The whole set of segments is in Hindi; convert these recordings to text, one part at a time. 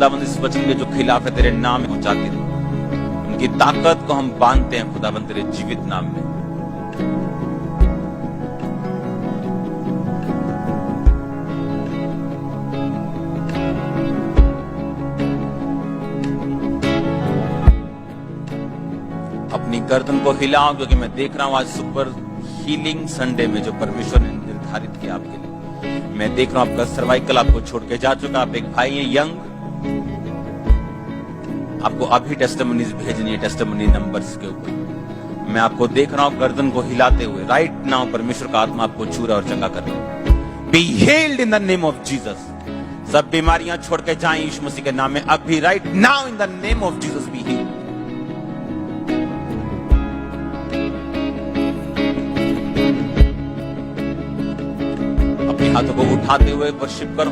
खुदाबंद इस वचन के जो खिलाफ है तेरे नाम में पहुंचाते रहे, उनकी ताकत को हम बांधते हैं खुदाबंद तेरे जीवित नाम में। अपनी गर्दन को हिलाओ, क्योंकि मैं देख रहा हूं आज सुपर हीलिंग संडे में जो परमेश्वर ने निर्धारित किया आपके लिए, मैं देख रहा हूं आपका सर्वाइकल आपको छोड़ के जा चुका। आप एक भाई हैं यंग, आपको अभी टेस्टिमनीज भेजनी है, टेस्टिमनी नंबर्स के ऊपर। मैं आपको देख रहा हूं गर्दन को हिलाते हुए। राइट नाउ परमेश्वर का आत्मा आपको छू रहा और चंगा कर रहा है। B healed in the name of Jesus. सब बीमारियां छोड़ के जाएं यीशु मसीह के नाम में अभी। Right now in the name of Jesus be healed. अपने हाथों को उठाते हुए वर्शिप करो,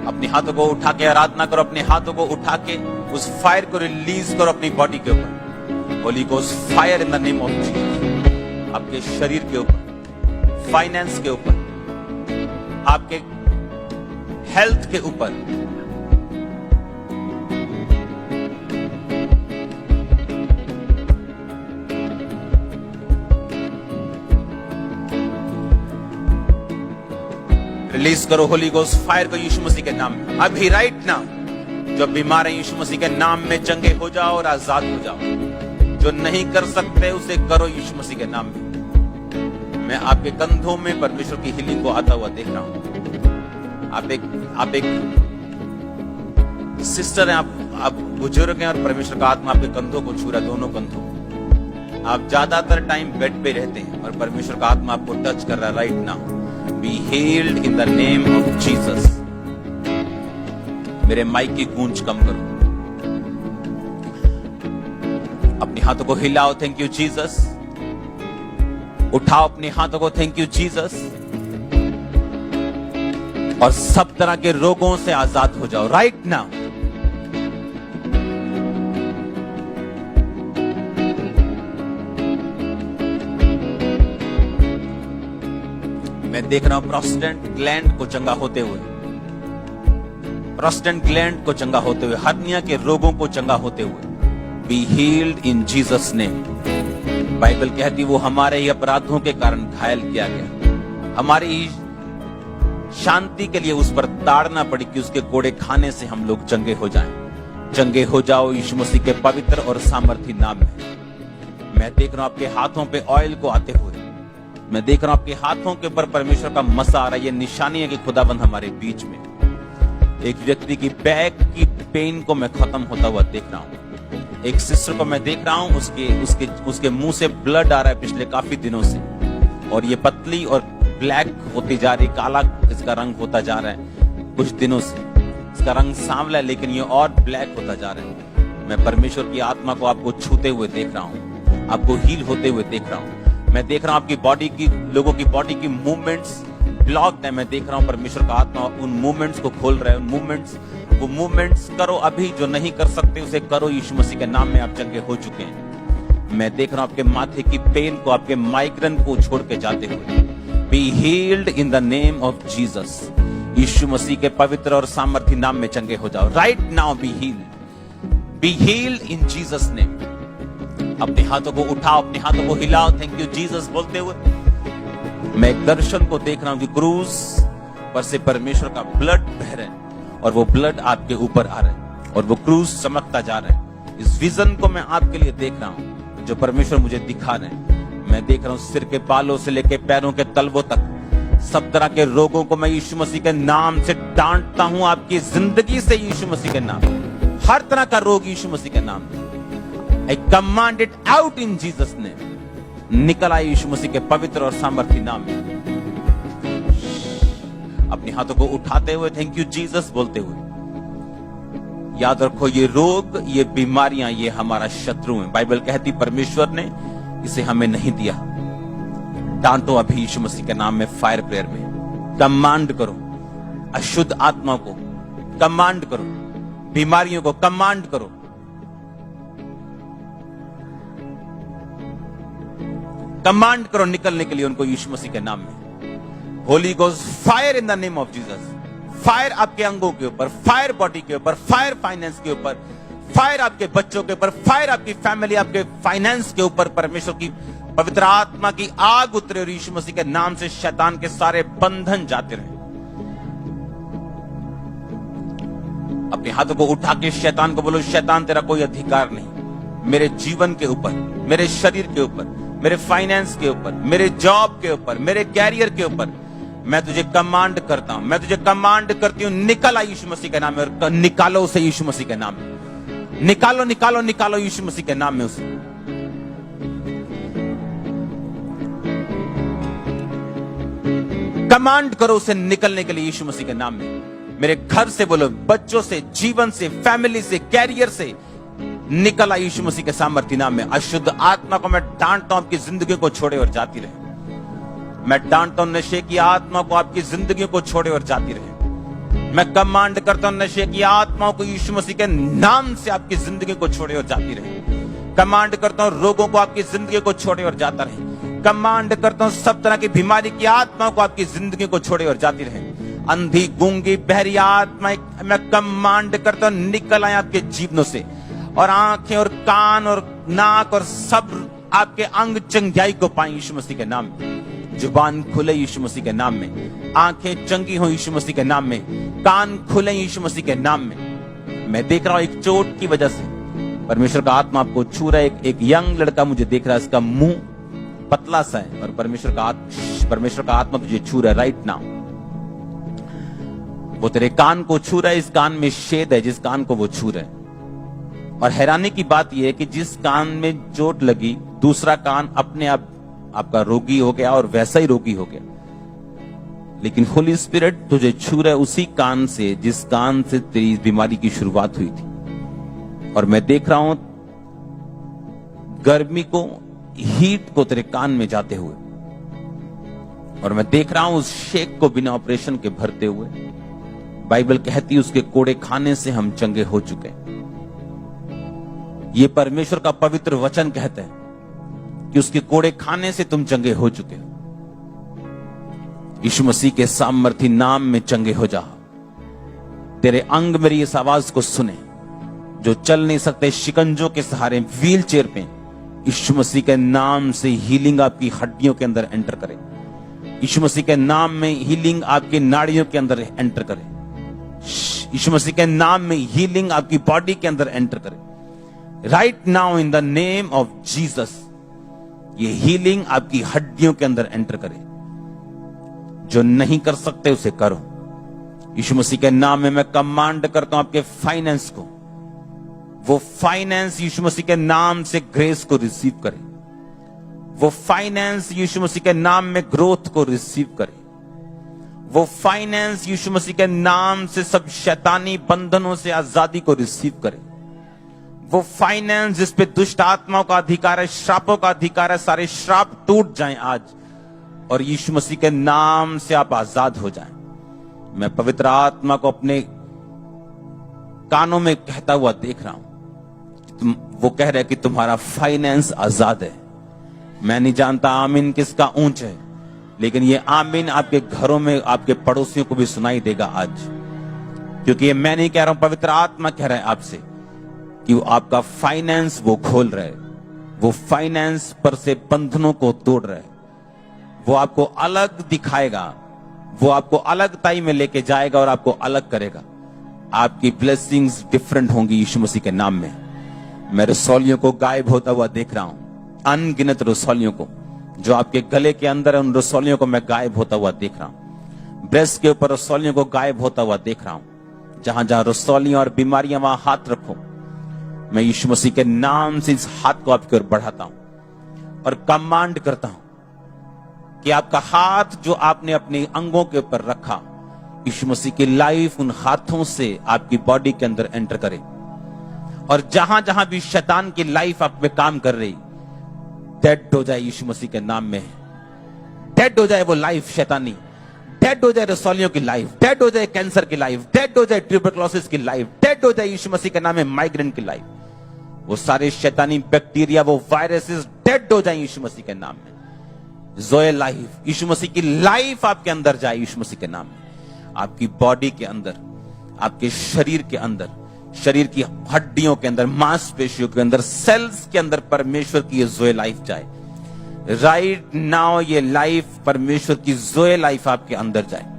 अपने हाथों को उठा के आराधना करो, अपने हाथों को उठा के उस फायर को रिलीज करो अपनी बॉडी के ऊपर। Holi ghost fire in the name of Jesus. आपके शरीर के ऊपर, फाइनेंस के ऊपर, आपके हेल्थ के ऊपर, रिलीज करो होली गोस्ट फायर को यीशु मसीह के नाम में अभी। राइट नाउ जो बीमार है यीशु मसीह के नाम में चंगे हो जाओ और आजाद हो जाओ। जो नहीं कर सकते उसे करो यीशु मसीह के नाम में। मैं आपके कंधों में परमेश्वर की हीलिंग को आता हुआ देख रहा हूं। आप एक सिस्टर हैं, आप बुजुर्ग हैं और परमेश्वर का आत्मा आपके कंधों को छू रहा है, दोनों कंधों। आप ज्यादातर टाइम बेड पे रहते हैं और परमेश्वर का आत्मा आपको टच कर रहा है। Right now be healed in the name of Jesus. मेरे माइक की गूंज कम करो, अपने हाथों को हिलाओ। Thank you Jesus. उठाओ अपने हाथों को। Thank you Jesus. और सब तरह के रोगों से आजाद हो जाओ राइट नाउ। मैं देख रहा हूं प्रोस्टेट ग्लैंड को चंगा होते हुए, प्रोस्टेट ग्लैंड को चंगा होते हुए, हर्निया के रोगों को चंगा होते हुए। Be healed in Jesus name. Bible कहती वो हमारे ही अपराधों के कारण घायल किया गया, हमारी ही शांति के लिए उस पर ताड़ना पड़ी कि उसके कोड़े खाने से हम लोग चंगे हो जाएं। चंगे हो जाओ यीशु मसीह के पवित्र और सामर्थी नाम में। मैं देख रहा हूं आपके हाथों पे ऑयल को आते हुए, मैं देख रहा हूं आपके हाथों के ऊपर परमेश्वर का मसा आ रहा है। ये निशानी है कि खुदाबंद हमारे बीच में। एक व्यक्ति की बैक की पेन को मैं खत्म होता हुआ देख रहा हूं। एक सिस्टर को मैं देख रहा हूं, उसके मुंह से ब्लड आ रहा है पिछले काफी दिनों से, और ये पतली और ब्लैक होती जा रही, काला इसका रंग होता जा रहा है कुछ दिनों से। इसका रंग सांवला है लेकिन ये और ब्लैक होता जा रहा है। मैं परमेश्वर की आत्मा को आपको छूते हुए देख रहा हूं, आपको हील होते हुए देख रहा हूं। मैं देख रहा हूं आपकी बॉडी की, लोगों की बॉडी की मूवमेंट्स ब्लॉक्ड है। मैं देख रहा हूं परमेश्वर का आत्मा उन मूवमेंट्स को खोल रहा है। उन मूवमेंट्स करो अभी। जो नहीं कर सकते उसे करो यीशु मसीह के नाम में। आप चंगे हो चुके हैं। मैं देख रहा हूं आपके माथे की पेन को, आपके माइग्रेन को छोड़ के जाते हुए। Be healed in the name of Jesus. यीशु मसीह के पवित्र और सामर्थी नाम में चंगे हो जाओ right now. Be healed in Jesus name. अपने हाथों को उठाओ, अपने हाथों को हिलाओ। थैंक यू जीसस बोलते हुए मैं एक दर्शन को देख रहा हूं कि क्रूज पर से परमेश्वर का ब्लड बह रहा है और वो ब्लड आपके ऊपर आ रहा है और वो क्रूज चमकता जा रहा है। इस विजन को मैं आपके लिए देख रहा हूं जो परमेश्वर मुझे दिखा रहे हैं। मैं देख रहा हूं सिर के बालों से लेकर पैरों के तलवों तक सब तरह के रोगों को मैं यीशु मसीह के नाम से डांटता हूं। आपकी जिंदगी से यीशु मसीह के नाम, हर तरह का रोग यीशु मसीह के नाम। I command it out in Jesus name। निकल आए यीशु मसीह के पवित्र और सामर्थी नाम में। अपने हाथों को उठाते हुए थैंक यू जीसस बोलते हुए याद रखो ये रोग, ये बीमारियां, ये हमारा शत्रु है। बाइबल कहती परमेश्वर ने इसे हमें नहीं दिया। डांटो अभी यीशु मसीह के नाम में, फायर प्रेयर में कमांड करो। अशुद्ध आत्मा को कमांड करो, बीमारियों को कमांड करो। कमांड करो निकलने के लिए उनको यीशु मसीह के नाम में। Holi ghost fire in the name of Jesus. Fire आपके अंगों के ऊपर, फायर बॉडी के ऊपर, फायर फाइनेंस के ऊपर, फायर आपके बच्चों के ऊपर, फायर आपकी फैमिली, आपके फाइनेंस के ऊपर परमेश्वर की पवित्र आत्मा की आग उतरे और यीशु मसीह के नाम से शैतान के सारे बंधन जाते रहे। अपने हाथों को उठा के शैतान को बोलो, शैतान तेरा कोई अधिकार नहीं मेरे जीवन के ऊपर, मेरे शरीर के ऊपर, मेरे फाइनेंस के ऊपर, मेरे जॉब के ऊपर, मेरे कैरियर के ऊपर। मैं तुझे कमांड करता हूं, मैं तुझे कमांड करती हूं, निकल आ यीशु मसीह के नाम में, और निकालो उसे यीशु मसीह के नाम में। निकालो निकालो निकालो यीशु मसीह के नाम में उसे। कमांड करो उसे निकलने के लिए यीशु मसीह के नाम में। मेरे घर से बोलो, बच्चों से, जीवन से, फैमिली से, कैरियर से, निकल आ यीशु मसीह के सामर्थ्य नाम में। अशुद्ध आत्मा को मैं डांटता हूं, आपकी जिंदगी को छोड़े और जाती रहे। मैं डांटता हूं नशे की आत्मा को, आपकी जिंदगी को छोड़े और जाती रहे। मैं कमांड करता हूं नशे की आत्माओं को यीशु मसीह के नाम से आपकी जिंदगी को छोड़े और जाती रहे। कमांड करता हूं रोगों को आपकी जिंदगी को छोड़े और जाता रहे। कमांड करता हूं सब तरह की बीमारी की आत्माओं को आपकी जिंदगी को छोड़े और जाती रहे। अंधी, गूंगी, बहरी आत्मा मैं कमांड करता हूं निकल आए आपके जीवनों से, और आंखें और कान और नाक और सब आपके अंग चंगाई को पाए यीशु मसीह के नाम में। जुबान खुले यीशु मसीह के नाम में, आंखें चंगी हो यीशु मसीह के नाम में, कान खुले यीशु मसीह के नाम में। मैं देख रहा हूं एक चोट की वजह से परमेश्वर का आत्मा आपको छू रहा है। एक यंग लड़का मुझे देख रहा है, इसका मुंह पतला सा है, और परमेश्वर का आत्मा तुझे छू रहा है राइट नाउ। वो तेरे कान को छू रहा है, इस कान में शेद है जिस कान को वो छू रहा है। और हैरानी की बात यह है कि जिस कान में चोट लगी, दूसरा कान अपने आप आपका रोगी हो गया और वैसा ही रोगी हो गया। लेकिन होली स्पिरिट तुझे छू रहा है उसी कान से जिस कान से तेरी बीमारी की शुरुआत हुई थी। और मैं देख रहा हूं गर्मी को, हीट को तेरे कान में जाते हुए, और मैं देख रहा हूं उस शेक को बिना ऑपरेशन के भरते हुए। बाइबल कहती है उसके कोड़े खाने से हम चंगे हो चुके। ये परमेश्वर का पवित्र वचन कहता है कि उसके कोड़े खाने से तुम चंगे हो चुके। यीशु मसीह के सामर्थी नाम में चंगे हो जाओ। तेरे अंग मेरी इस आवाज को सुने, जो चल नहीं सकते शिकंजों के सहारे व्हील चेयर पे, यीशु मसीह के नाम से हीलिंग आपकी हड्डियों के अंदर एंटर करे। यीशु मसीह के नाम में हीलिंग आपकी नाड़ियों के अंदर एंटर करे। यीशु मसीह के नाम में हीलिंग आपकी बॉडी के अंदर एंटर करे right now in the name of Jesus. ये हीलिंग आपकी हड्डियों के अंदर एंटर करे। जो नहीं कर सकते उसे करो। यीशु मसीह के नाम में मैं कमांड करता हूं आपके फाइनेंस को, वो फाइनेंस यीशु मसीह के नाम से ग्रेस को रिसीव करे। वो फाइनेंस यीशु मसीह के नाम में ग्रोथ को रिसीव करे। वो फाइनेंस यीशु मसीह के नाम से सब शैतानी बंधनों से आजादी को रिसीव करे। वो फाइनेंस जिस पे दुष्ट आत्माओं का अधिकार है, श्रापों का अधिकार है, सारे श्राप टूट जाएं आज, और यीशु मसीह के नाम से आप आजाद हो जाएं। मैं पवित्र आत्मा को अपने कानों में कहता हुआ देख रहा हूं। वो कह रहे कि तुम्हारा फाइनेंस आजाद है। मैं नहीं जानता आमीन किसका ऊंच है, लेकिन ये आमीन आपके घरों में आपके पड़ोसियों को भी सुनाई देगा आज, क्योंकि ये मैं नहीं कह रहा हूं, पवित्र आत्मा कह रहा है आपसे कि वो आपका फाइनेंस वो खोल रहा है। वो फाइनेंस पर से बंधनों को तोड़ रहा है। वो आपको अलग दिखाएगा, वो आपको अलग ताई में लेके जाएगा और आपको अलग करेगा। आपकी ब्लेसिंग्स डिफरेंट होंगी यीशु मसीह के नाम में। मैं रसौलियों को गायब होता हुआ देख रहा हूं, अनगिनत रसौलियों को जो आपके गले के अंदर है, उन रसौलियों को मैं गायब होता हुआ देख रहा हूं। ब्रेस्ट के ऊपर रसौलियों को गायब होता हुआ देख रहा हूं। जहां जहां रसौलियां और बीमारियां, वहां हाथ रखो। मैं यीशु मसीह के नाम से इस हाथ को आपकी ओर बढ़ाता हूं और कमांड करता हूं कि आपका हाथ जो आपने अपने अंगों के ऊपर रखा, यीशु मसीह की लाइफ उन हाथों से आपकी बॉडी के अंदर एंटर करे। और जहां जहां भी शैतान की लाइफ आप में काम कर रही, डेड हो जाए यीशु मसीह के नाम में। डेड हो जाए वो लाइफ शैतानी, डेड हो जाए रसौलियों की लाइफ, डेड हो जाए कैंसर की लाइफ, डेड हो जाए ट्यूबरक्लोसिस की लाइफ, डेड हो जाए यीशु मसीह के नाम में माइग्रेन की लाइफ। वो सारे शैतानी बैक्टीरिया, वो वायरसेस डेड हो जाए यीशु मसीह के नाम में। जोए लाइफ, यीशु मसीह की लाइफ आपके अंदर जाए यीशु मसीह के नाम में। आपकी बॉडी के अंदर, आपके शरीर के अंदर, शरीर की हड्डियों के अंदर, मांसपेशियों के अंदर, सेल्स के अंदर परमेश्वर की ये ज़ोए लाइफ जाए। राइट नाउ ये लाइफ, परमेश्वर की ज़ोए लाइफ आपके अंदर जाए।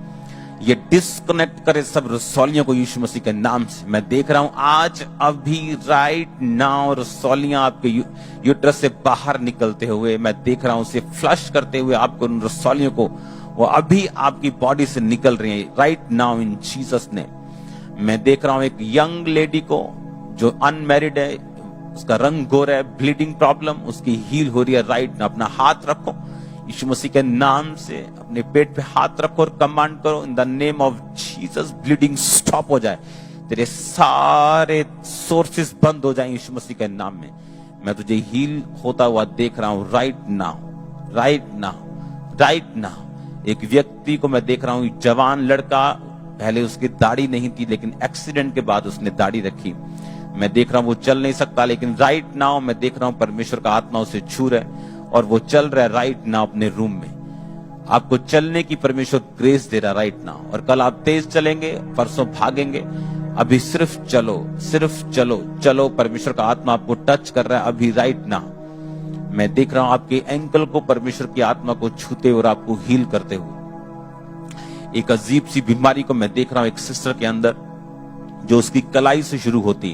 ये डिस्कनेक्ट करे सब रसौलियों को यीशु मसीह के नाम से। मैं देख रहा हूं आज अभी राइट नाउ रसौलियां आपके यूट्रस से बाहर निकलते हुए, मैं देख रहा हूं उसे फ्लश करते हुए आपको, उन रसौलियों को वो अभी आपकी बॉडी से निकल रही है right now in Jesus name. मैं देख रहा हूं एक यंग लेडी को जो अनमैरिड है, उसका रंग गोरा है, ब्लीडिंग प्रॉब्लम उसकी हील हो रही है राइट नाउ। अपना हाथ रखो यीशु मसीह के नाम से, अपने पेट पे हाथ रखो और कमांड करो इन the name of Jesus, bleeding stop हो जाए, तेरे सारे सोर्सेस बंद हो जाए यीशु मसीह के नाम में। मैं तुझे हील होता हुआ देख रहा हूं right now, right now, right now. एक व्यक्ति को मैं देख रहा हूं, जवान लड़का, पहले उसकी दाढ़ी नहीं थी लेकिन एक्सीडेंट के बाद उसने दाढ़ी रखी। मैं देख रहा हूं वो चल नहीं सकता, लेकिन राइट नाउ मैं देख रहा हूं परमेश्वर का आत्मा उसे छू रहा है और वो चल रहा है राइट नाउ अपने रूम में। आपको चलने की परमेश्वर ग्रेस दे रहा है राइट नाउ। और कल आप तेज चलेंगे, परसों भागेंगे, अभी सिर्फ चलो, सिर्फ चलो, चलो। परमेश्वर का आत्मा आपको टच कर रहा है अभी राइट नाउ। मैं देख रहा हूं आपके एंकल को परमेश्वर की आत्मा को छूते और आपको हील करते हुए। एक अजीब सी बीमारी को मैं देख रहा हूं एक सिस्टर के अंदर, जो उसकी कलाई से शुरू होती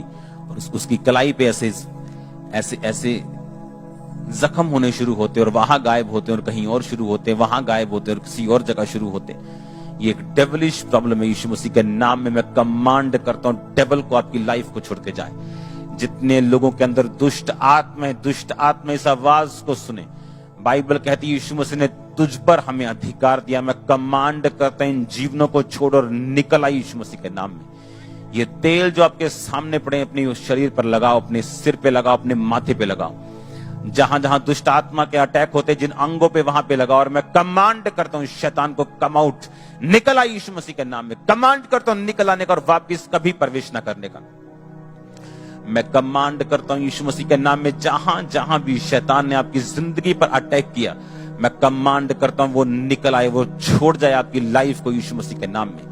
और उसकी कलाई पे ऐसे ऐसे ऐसे जख्म होने शुरू होते और वहां गायब होते और कहीं और शुरू होते, वहां गायब होते और किसी और जगह शुरू होते। ये एक डेविलिश प्रॉब्लम है। यीशु मसीह के नाम में मैं कमांड करता हूं डेविल को आपकी लाइफ को छोड़ के जाए। जितने लोगों के अंदर दुष्ट आत्मा इस आवाज को सुने, बाइबल कहती है यीशु मसीह ने तुझ पर हमें अधिकार दिया। मैं कमांड करता हूं इन जीवनों को छोड़ और निकल आई यीशु मसीह के नाम में। ये तेल जो आपके सामने पड़े अपने शरीर पर लगाओ, अपने सिर पे लगाओ, अपने माथे पे लगाओ। जहां जहां दुष्ट आत्मा के अटैक होते जिन अंगों पे, वहां पे लगाओ। और मैं कमांड करता हूं शैतान को कम आउट, निकल आ यीशु मसीह के नाम में। कमांड करता हूं निकल आने का और वापिस कभी प्रवेश न करने का। मैं कमांड करता हूं यीशु मसीह के नाम में, जहां जहां भी शैतान ने आपकी जिंदगी पर अटैक किया, मैं कमांड करता हूं वो निकल आए, वो छोड़ जाए आपकी लाइफ को यीशु मसीह के नाम में।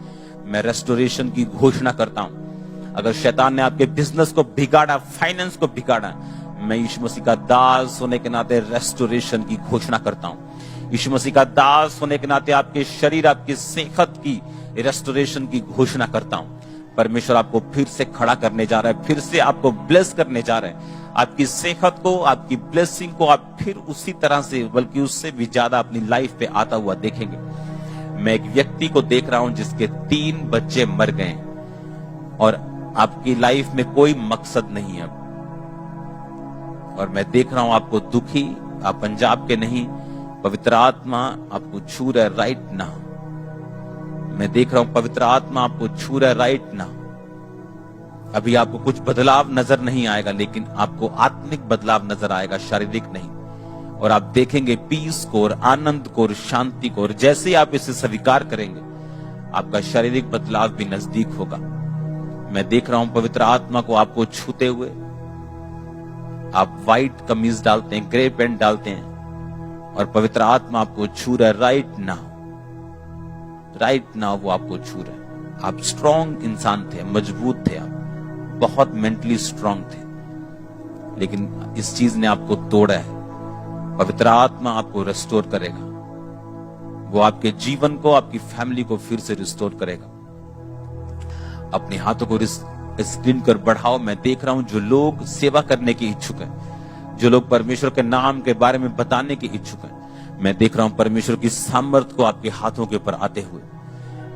मैं रेस्टोरेशन की घोषणा करता हूं। अगर शैतान ने आपके बिजनेस को बिगाड़ा, फाइनेंस को बिगाड़ा, मैं यीशु मसीह का दास होने के नाते रेस्टोरेशन की घोषणा करता हूं। यीशु मसीह का दास होने के नाते आपके शरीर, आपकी सेहत की रेस्टोरेशन की घोषणा करता हूं। परमेश्वर आपको फिर से खड़ा करने जा रहा है, फिर से आपको ब्लेस करने जा रहा है। आपकी सेहत को, आपकी ब्लेसिंग को आप फिर उसी तरह से, बल्कि उससे भी ज्यादा अपनी लाइफ पे आता हुआ देखेंगे। मैं एक व्यक्ति को देख रहा हूं जिसके 3 बच्चे मर गए और आपकी लाइफ में कोई मकसद नहीं है। और मैं देख रहा हूं आपको दुखी, आप पंजाब के नहीं, पवित्र आत्मा आपको छू रहा है राइट नाउ। मैं देख रहा हूं पवित्र आत्मा आपको छू रहा है राइट नाउ। अभी आपको कुछ बदलाव नजर नहीं आएगा, लेकिन आपको आत्मिक बदलाव नजर आएगा, शारीरिक नहीं। और आप देखेंगे पीस को और आनंद को और शांति को। और जैसे आप इसे स्वीकार करेंगे, आपका शारीरिक बदलाव भी नजदीक होगा। मैं देख रहा हूं पवित्र आत्मा को आपको छूते हुए। आप व्हाइट कमीज डालते हैं, ग्रे पैंट डालते हैं और पवित्र आत्मा आपको छू रहा है राइट नाउ। राइट नाउ वो आपको छू रहा है। आप स्ट्रॉन्ग इंसान थे, मजबूत थे, आप बहुत मेंटली स्ट्रॉन्ग थे, लेकिन इस चीज ने आपको तोड़ा है। पवित्र आत्मा आपको रिस्टोर करेगा। वो आपके जीवन को, आपकी फैमिली को फिर से रिस्टोर करेगा। अपने हाथों को स्क्रीन पर बढ़ाओ। मैं देख रहा हूं जो लोग सेवा करने के इच्छुक हैं, जो लोग परमेश्वर के नाम के बारे में बताने के इच्छुक हैं, मैं देख रहा हूं परमेश्वर की सामर्थ को आपके हाथों के ऊपर आते हुए।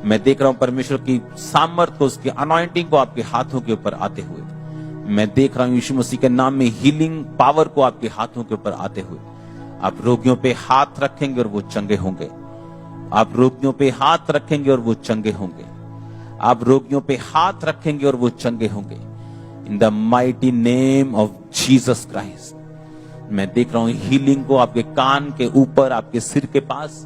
मैं देख रहा हूं परमेश्वर की सामर्थ को, उसकी अनॉइंटिंग को आपके हाथों के ऊपर आते हुए। मैं देख रहा हूं यीशु मसीह के नाम में हीलिंग पावर को आपके हाथों के ऊपर आते हुए। आप रोगियों पे हाथ रखेंगे और वो चंगे होंगे। आप रोगियों पे हाथ रखेंगे और वो चंगे होंगे। आप रोगियों पे हाथ रखेंगे और वो चंगे होंगे। In the mighty name of Jesus Christ. मैं देख रहा हूं हीलिंग को आपके कान के ऊपर, आपके सिर के पास।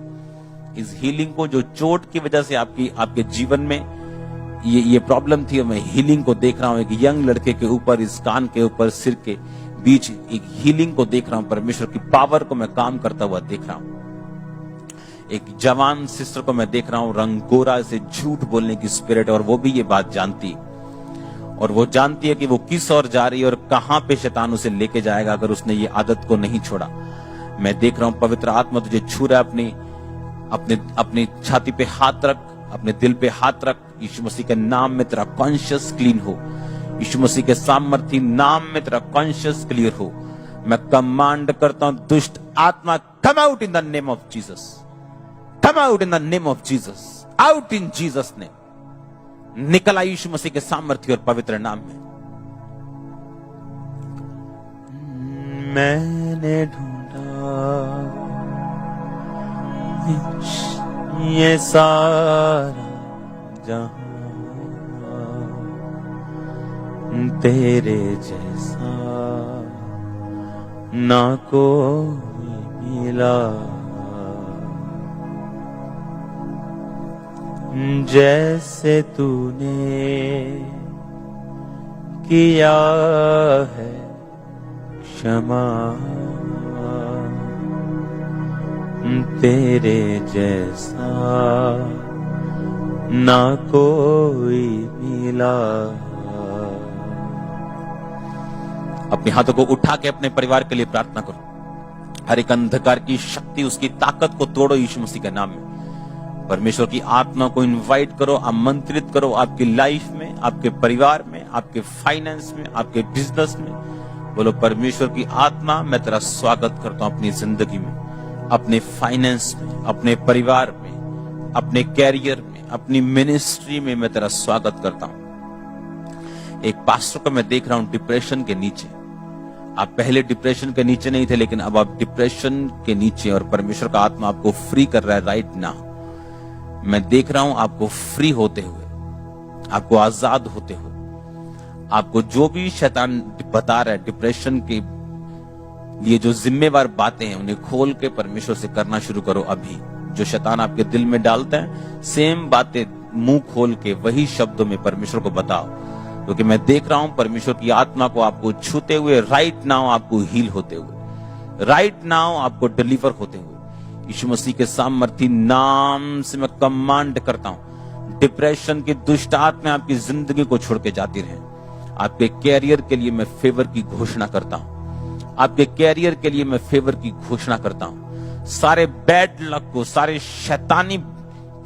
इस हीलिंग को, जो चोट की वजह से आपके जीवन में ये प्रॉब्लम थी, मैं हीलिंग को देख रहा हूं एक यंग लड़के के ऊपर, इस कान के ऊपर, सिर के बीच एक हीलिंग को देख रहा हूं। परमेश्वर की पावर को मैं काम करता हुआ देख रहा हूं। एक जवान सिस्टर को मैं देख रहा हूं, रंगोरा से झूठ बोलने की स्पिरिट, और वो भी ये बात जानती है, और वो जानती है कि वो किस ओर जा रही है और कहां पे शैतान उसे लेके जाएगा अगर उसने ये आदत को नहीं छोड़ा। मैं देख रहा हूं पवित्र आत्मा तुझे छू रहा है, अपनी छाती पे हाथ रख, अपने दिल पे हाथ रख। यीशु मसीह के नाम में तेरा कॉन्शियस क्लीन हो, यीशु मसीह के सामर्थी नाम में तेरा कॉन्शियस क्लियर हो। मैं कमांड करता हूं दुष्ट आत्मा, come out in the name of Jesus, come out in the name of Jesus, out in Jesus name. निकला यीशु मसीह के सामर्थ्य और पवित्र नाम में। मैंने ढूंढा ये सारा जहां, तेरे जैसा ना कोई मिला, जैसे तूने किया है क्षमा, तेरे जैसा ना कोई मिला। अपने हाथों को उठा के अपने परिवार के लिए प्रार्थना करो। हर एक अंधकार की शक्ति, उसकी ताकत को तोड़ो यीशु मसीह के नाम में। परमेश्वर की आत्मा को इनवाइट करो, आमंत्रित करो आपकी लाइफ में, आपके परिवार में, आपके फाइनेंस में, आपके बिजनेस में। बोलो परमेश्वर की आत्मा, मैं तेरा स्वागत करता हूं अपनी जिंदगी में, अपने फाइनेंस में, अपने परिवार में, अपने कैरियर में, अपनी मिनिस्ट्री में मैं तेरा स्वागत करता हूं। एक पास्टर को मैं देख रहा हूं डिप्रेशन के नीचे। आप पहले डिप्रेशन के नीचे नहीं थे, लेकिन अब आप डिप्रेशन के नीचे, और परमेश्वर का आत्मा आपको फ्री कर रहा है राइट नाउ। मैं देख रहा हूं आपको फ्री होते हुए, आपको आजाद होते हुए। आपको जो भी शैतान बता रहा है डिप्रेशन के लिए, जो जिम्मेवार बातें हैं, उन्हें खोल के परमेश्वर से करना शुरू करो। अभी जो शैतान आपके दिल में डालता है, सेम बातें मुंह खोल के वही शब्दों में परमेश्वर को बताओ, क्योंकि मैं देख रहा हूं परमेश्वर की आत्मा को आपको छूते हुए राइट नाउ, आपको हील होते हुए राइट नाउ, आपको डिलीवर होते हुए। यीशु मसीह के सामर्थी नाम से मैं कमांड करता हूं, डिप्रेशन की दुष्ट आत्मा आपकी जिंदगी को छोड़ के जाती रहे। आपके कैरियर के लिए मैं फेवर की घोषणा करता हूं, आपके कैरियर के लिए मैं फेवर की घोषणा करता हूं। सारे बैड लक को, सारे शैतानी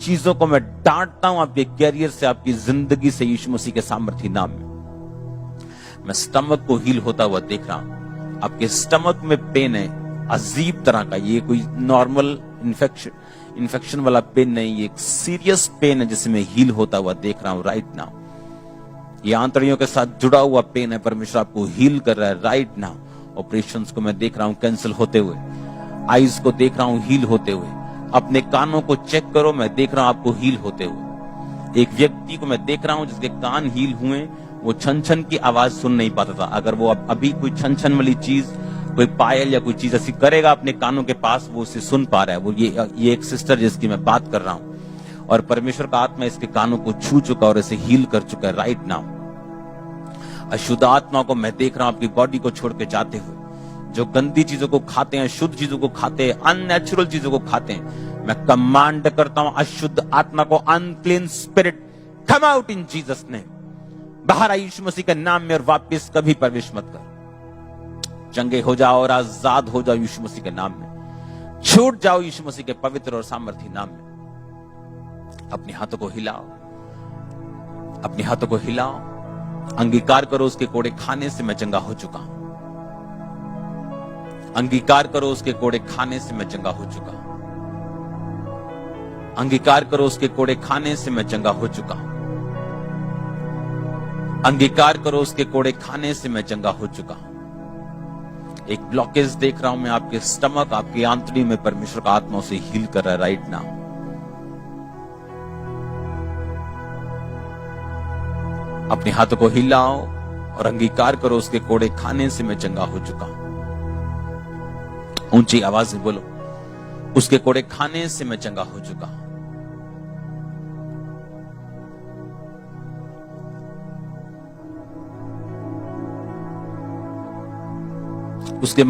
चीजों को मैं डांटता हूं आपके कैरियर से, आपकी जिंदगी से, यीशु मसीह के सामर्थी नाम में। मैं स्टमक को हील होता हुआ देख रहा हूं। आपके स्टमक में पेन है अजीब तरह का, ये कोई नॉर्मल इन्फेक्शन वाला पेन नहीं, ये एक सीरियस पेन है जिसे मैं हील होता हुआ देख रहा हूं राइट नाउ। ये आंतड़ियों के साथ जुड़ा हुआ पेन है, परमेश्वर आपको हील कर रहा है राइट नाउ। ऑपरेशंस को मैं देख रहा हूं कैंसिल होते हुए, आईज को देख रहा हूं हील होते हुए। अपने कानों को चेक करो, मैं देख रहा हूं आपको हील होते हुए। एक व्यक्ति को मैं देख रहा हूं जिसके कान हील हुए, वो छन छन की आवाज सुन नहीं पाता था। अगर वो अभी कोई छन छन वाली चीज, कोई पायल या कोई चीज ऐसी करेगा अपने कानों के पास, वो उसे सुन पा रहा है। वो ये एक सिस्टर जिसकी मैं बात कर रहा हूं, और परमेश्वर का आत्मा इसके कानों को छू चुका और इसे हील कर चुका है राइट नाउ। अशुद्ध आत्मा को मैं देख रहा हूं आपकी बॉडी को छोड़ के जाते हुए। जो गंदी चीजों को खाते हैं, शुद्ध चीजों को खाते हैं, अननेचुरल चीजों को खाते हैं, मैं कमांड करता हूं अशुद्ध आत्मा को, unclean spirit come out in Jesus name. बाहर आई यीशु मसीह के नाम में और वापस कभी प्रवेश मत कर। चंगे हो जाओ और आजाद हो जाओ यीशु मसीह के नाम में। छूट जाओ यीशु मसीह के पवित्र और सामर्थी नाम में। अपने हाथों को हिलाओ, अपने हाथों को हिलाओ। अंगीकार करो उसके कोड़े खाने से मैं चंगा हो चुका हूं। अंगीकार करो उसके कोड़े खाने से मैं चंगा हो चुका हूं। अंगीकार करो उसके कोड़े खाने से मैं चंगा हो चुका हूं। अंगीकार करो उसके कोड़े खाने से मैं चंगा हो चुका हूं। एक ब्लॉकेज देख रहा हूं मैं आपके स्टमक, आपकी आंतड़ी में, परमेश्वर का आत्मा उसे हील कर रहा है राइट नाउ। अपने हाथों को हिलाओ और अंगीकार करो उसके कोड़े खाने से मैं चंगा हो चुका हूं। ऊंची आवाज से बोलो, उसके कोड़े खाने से मैं चंगा हो चुका हूं। उसके